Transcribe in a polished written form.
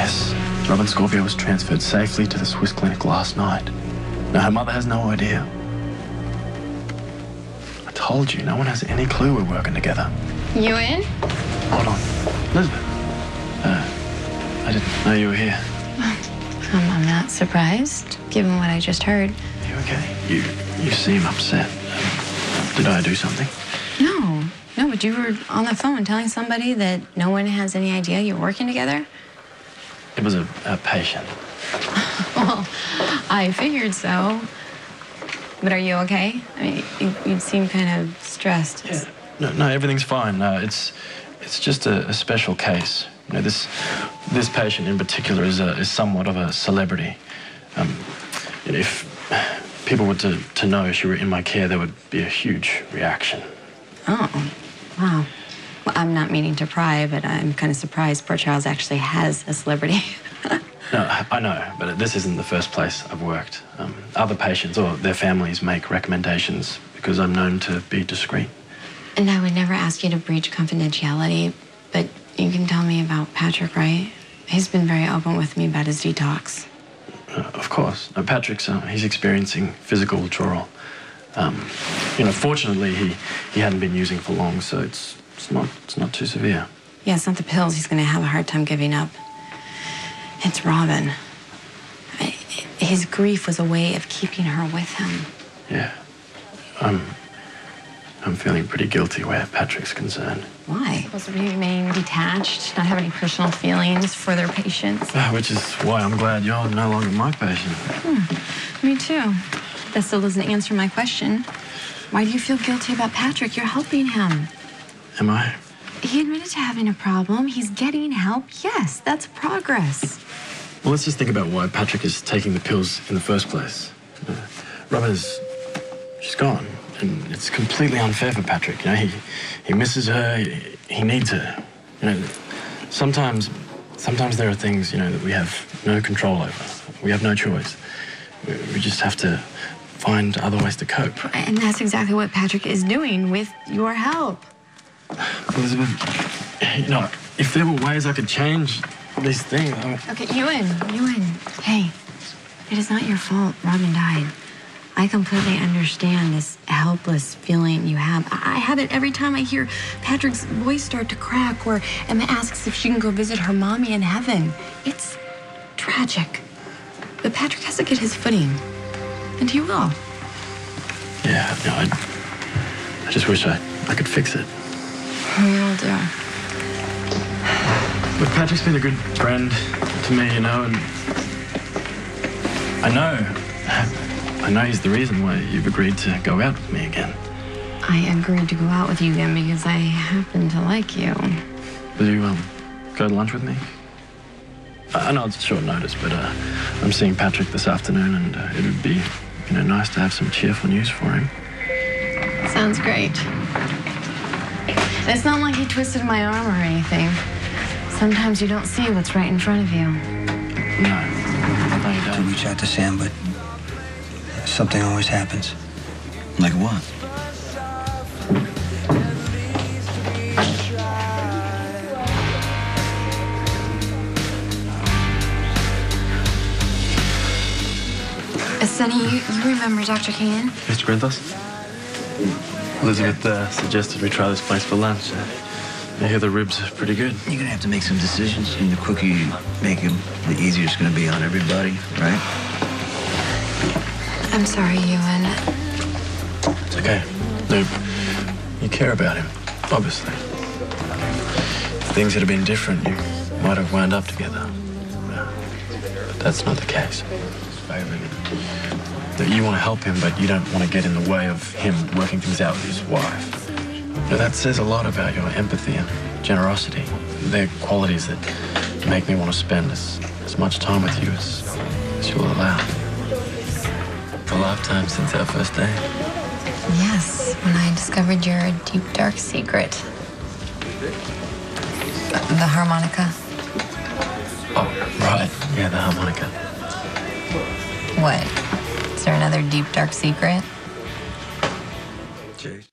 Yes, Robin Scorpio was transferred safely to the Swiss clinic last night. Now, her mother has no idea. I told you, no one has any clue we're working together. Ewen? Hold on. Elizabeth. I didn't know you were here. I'm not surprised, given what I just heard. You okay? You seem upset. Did I do something? No, but you were on the phone telling somebody that no one has any idea you're working together? It was a patient. Well, I figured so. But are you okay? I mean, you seem kind of stressed. Yeah. No, everything's fine. It's just a special case. You know, this patient in particular is somewhat of a celebrity. You know, if people were to know she were in my care, there would be a huge reaction. Oh, wow. Well, I'm not meaning to pry, but I'm kind of surprised poor Charles actually has a celebrity. No, I know, but this isn't the first place I've worked. Other patients or their families make recommendations because I'm known to be discreet. And I would never ask you to breach confidentiality, but you can tell me about Patrick, right? He's been very open with me about his detox. Of course. Patrick's, he's experiencing physical withdrawal. You know, fortunately, he hadn't been using for long, so it's not too severe. Yeah, it's not the pills he's going to have a hard time giving up. It's Robin. His grief was a way of keeping her with him. Yeah. I'm feeling pretty guilty where Patrick's concerned. Why? Supposed to remain detached, not have any personal feelings for their patients. Which is why I'm glad you're no longer my patient. Me too. That still doesn't answer my question. Why do you feel guilty about Patrick? You're helping him. Am I? He admitted to having a problem. He's getting help. Yes, that's progress. Well, let's just think about why Patrick is taking the pills in the first place. Robin she's gone, and it's completely unfair for Patrick. You know, he misses her. He needs her. You know, sometimes there are things, you know, that we have no control over. We have no choice. We just have to find other ways to cope. And that's exactly what Patrick is doing with your help. Elizabeth, you know, if there were ways I could change these things... Okay, Ewen, hey, it is not your fault Robin died. I completely understand this helpless feeling you have. I have it every time I hear Patrick's voice start to crack or Emma asks if she can go visit her mommy in heaven. It's tragic. But Patrick has to get his footing, and he will. Yeah, no, I just wish I could fix it. We all do. But Patrick's been a good friend to me, you know, and I know he's the reason why you've agreed to go out with me again. I agreed to go out with you again because I happen to like you. Will you, go to lunch with me? I know it's short notice, but I'm seeing Patrick this afternoon, and it would be, you know, nice to have some cheerful news for him. Sounds great. It's not like he twisted my arm or anything. Sometimes you don't see what's right in front of you. No, you To don't. reach out to Sam, but something always happens. Like what? Sonny, you remember Dr. Keenan? Mr. Grinthos? Elizabeth suggested we try this place for lunch. I hear the ribs are pretty good. You're gonna have to make some decisions, and the quicker you make them, the easier it's gonna be on everybody, right? I'm sorry, Ewen. It's okay. No, you care about him, obviously. If things had been different, you might have wound up together. But that's not the case. That you want to help him, but you don't want to get in the way of him working things out with his wife. Now, that says a lot about your empathy and generosity. They're qualities that make me want to spend as much time with you as you'll allow. A lifetime since our first day. Yes, when I discovered your deep, dark secret. The harmonica. Oh, right. Yeah, the harmonica. What? Is there another deep, dark secret? Cheers.